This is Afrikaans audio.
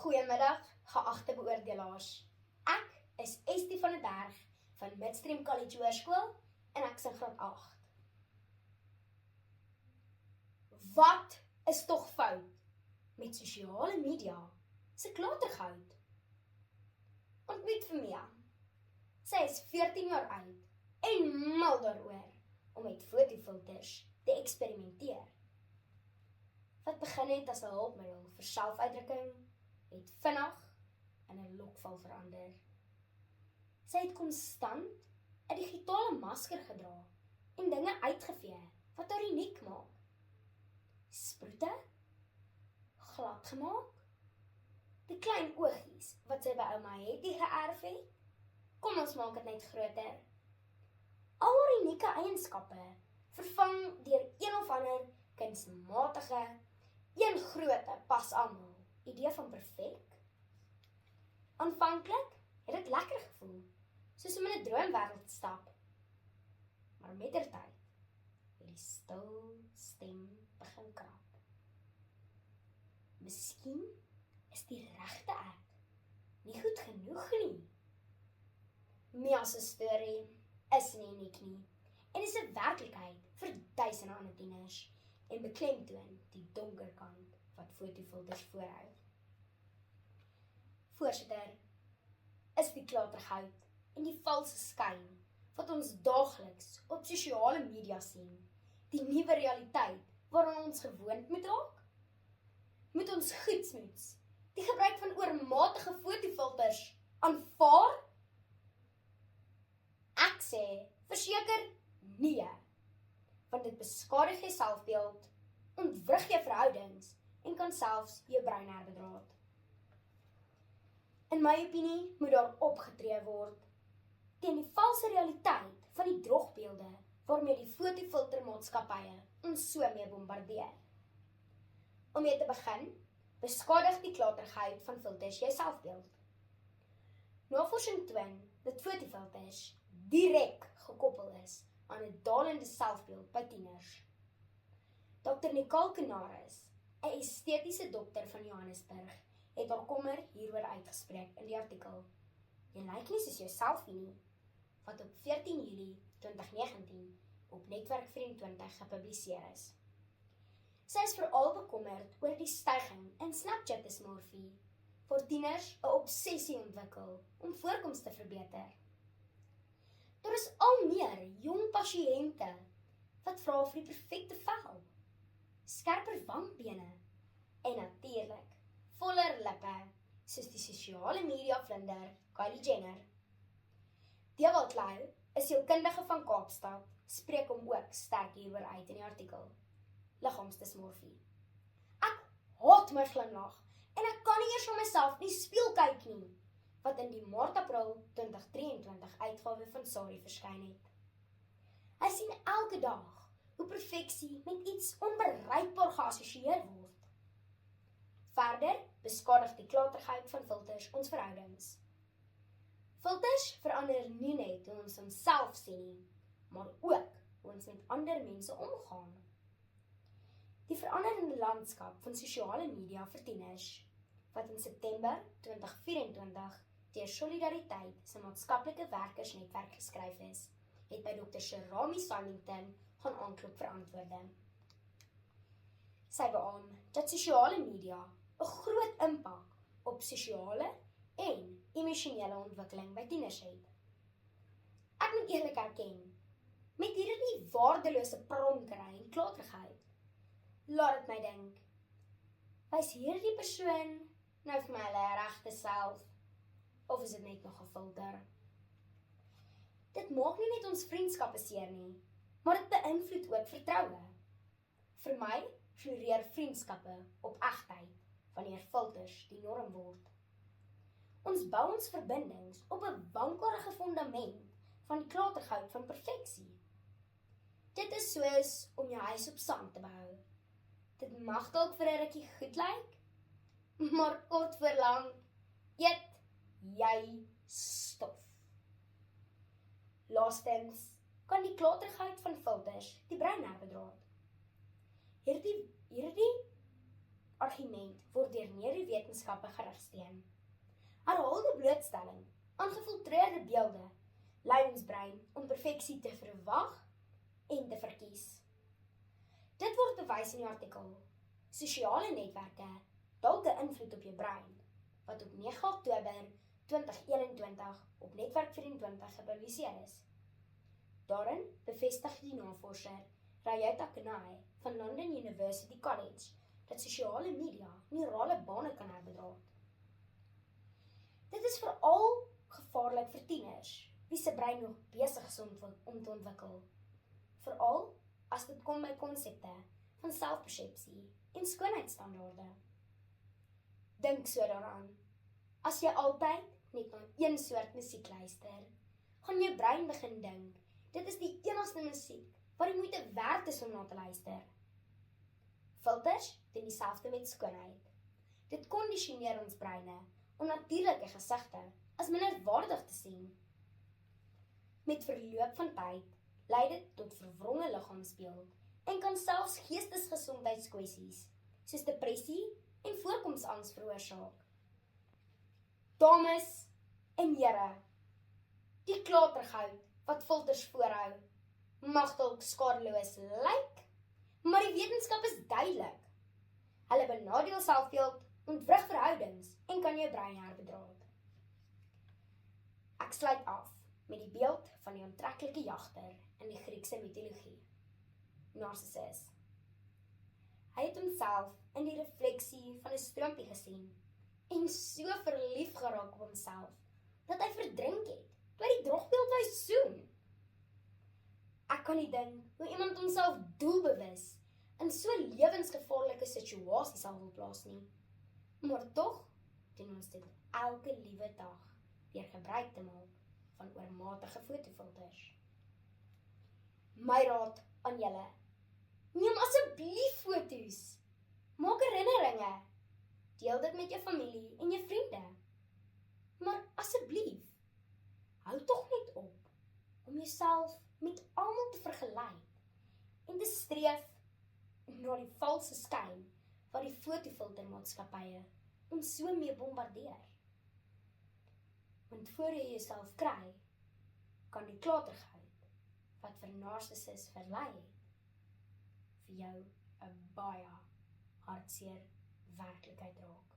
Goeiemiddag, geagte beoordelaars. Ek is Estie van der Berg van Midstream College Hoërskool en ek is in graad 8. Wat is tog fout met sosiale media se klatergoud? Ontmoet vir Mia. Sy is 14 jaar oud en mal daaroor om met fotofilters te eksperimenteer. Wat begin het as 'n hulpmiddel vir selfuitdrukking, het vinnig in 'n lokval verander. Sy het konstant 'n digitale masker gedra en dinge uitgevee wat haar uniek maak. Sproete, glad gemaak, die klein oogies wat sy by ouma Hetty geërf het, kom ons maak dit net groter. Al haar unieke eienskappe vervang deur een of ander kunsmatige, een groote pas almal idee van perfek. Aanvanklik het dit lekker gevoel, soos om in 'n droomwêreld te stap. Maar mettertyd het die stil stem begin krap. Miskien is die regte ek nie goed genoeg nie. Mia se storie is nie uniek nie en is 'n werklikheid vir duisende ander tieners en beklemtoon die donker kant wat fotofilters voorhou. Voorsitter, is die klatergoud en die valse skyn wat ons daagliks op sosiale media sien, die nuwe realiteit waaraan ons gewoond moet raak? Moet ons goedsmoeds die gebruik van oormatige fotofilters aanvaar? Ek sê verseker nee, want dit beskadig jou selfbeeld, ontwrig jou verhoudings en kan selfs jou brein bedraad. In my opinie moet daar opgetree word teen die valse realiteit van die drogbeelde waarmee die fotofiltermaatskappye ons so mee bombardeer. Om mee te begin, beskadig die klatergoud van filters jou selfbeeld. Navorsing toon dat fotofilters direk gekoppel is aan 'n dalende selfbeeld by tieners. Dr. Nicole Canaris, 'n estetiese dokter van Johannesburg, het haar kommer hieroor uitgespreek in die artikel "Jy lyk nie soos jouself nie", wat op 14 Julie 2019 op Netwerk 24 gepubliseer is. Sy is veral bekommerd oor die styging in Snapchat-dismorfie, waar tieners 'n obsessie ontwikkel om voorkoms te verbeter. Daar is al meer jong pasiënte wat vra vir die perfekte vel, skerper wangbene en natuurlik voller lippe, soos die sosiale media vlinder Kylie Jenner. Dewald Lou, 'n sielkundige van Kaapstad, spreek hom ook sterk hieroor uit in die artikel Liggaamsdismorfie. Ek haat my glimlag en ek kan nie eers na myself in die spieël kyk nie, wat in die Maart-April 2023 uitgawe van Sari verskyn het. Hy sien elke dag hoe perfeksie met iets onbereikbaar geassosieer word. Verder beskadig die klatergoud van filters ons verhoudings. Filters verander nie net hoe ons onsself sien nie, maar ook hoe ons met ander mense omgaan. Die veranderende landskap van sosiale media vir tieners, wat in September 2024 deur Solidariteit se maatskaplike werkersnetwerk geskryf is, het by Dr. Sherami Symington gaan aanklop vir antwoorde. Sy beamoen dat sosiale media 'n groot impak op sosiale en emosionele ontwikkeling by tieners het. Ek moet eerlik erken, met hierdie waardelose pronkery en klatergoud, laat dit my dink, wys hierdie persoon nou vir my hulle regte self, of is dit net nog 'n filter? Dit maak nie net ons vriendskappe seer nie, maar dit beïnvloed ook vertroue. Vir my floreer vriendskappe op egtheid, wanneer filters die norm word. Ons bou ons verbindings op 'n wankelrige fundament van die klatergoud van perfeksie. Dit is soos om jou huis op sand te bou. Dit mag dalk vir 'n rukkie goed lyk, maar kort voor lank eet jy stof. Laastens kan die klatergoud van filters die brein bedraad. Hierdie argument word deur neurowetenskappe gerugsteun. Herhaalde blootstelling aan gefiltreerde beelde lei ons brein om perfeksie te verwag en te verkies. Dit word bewys in die artikel Sosiale netwerke dalk 'n invloed op jou brein, wat op 9 Oktober 2021 op Netwerk 24 gepubliseer is. Daarin bevestig die navorser Rayata Kanai van London University College dat sosiale media neurale bane kan herbedraad. Dit is veral gevaarlik vir tieners, wie se brein nog besig is om te ontwikkel. Veral as dit kom by konsepte van selfpersepsie en skoonheidsstandaarde. Dink so daaraan, as jy altyd net na een soort musiek luister, gaan jou brein begin dink, dit is die enigste musiek wat die moeite werd is om na te luister. Filters doen dieselfde met skoonheid. Dit kondisioneer ons breine om natuurlike gesigte as minderwaardig te sien. Met verloop van tyd lei dit tot verwronge liggaamsbeeld en kan selfs geestesgesondheidskwessies soos depressie en voorkomsangs veroorsaak. Dames en here, die klatergoud wat filters voorhou, mag dalk skadeloos lyk, maar die wetenskap is duidelik. Hulle benadeel selfbeeld, ontwrig verhoudings en kan jou brein herbedraad. Ek sluit af met die beeld van die aantreklike jagter in die Griekse mitologie, Narcissus. Hy het homself in die refleksie van 'n stroompie gesien en so verlief geraak op homself, dat hy verdrink het, toe die drogbeeld wou soen. Ek kan nie dink hoe iemand homself doelbewus in so lewensgevaarlike situasie sal wil plaas nie. Maar tog doen ons dit elke liewe dag deur gebruik te maak van oormatige fotofilters. My raad aan julle, neem asseblief foto's, maak herinneringe, deel dit met jou familie en jou vriende. Maar asseblief, hou tog net op om jouself met almal te vergelyk en te streef na die valse skyn wat die fotofiltermaatskappye ons so mee bombardeer. Want voor jy jouself kry, kan die klatergoud wat vir Narcissus verlei het, vir jou 'n baie hartseer werklikheid raak.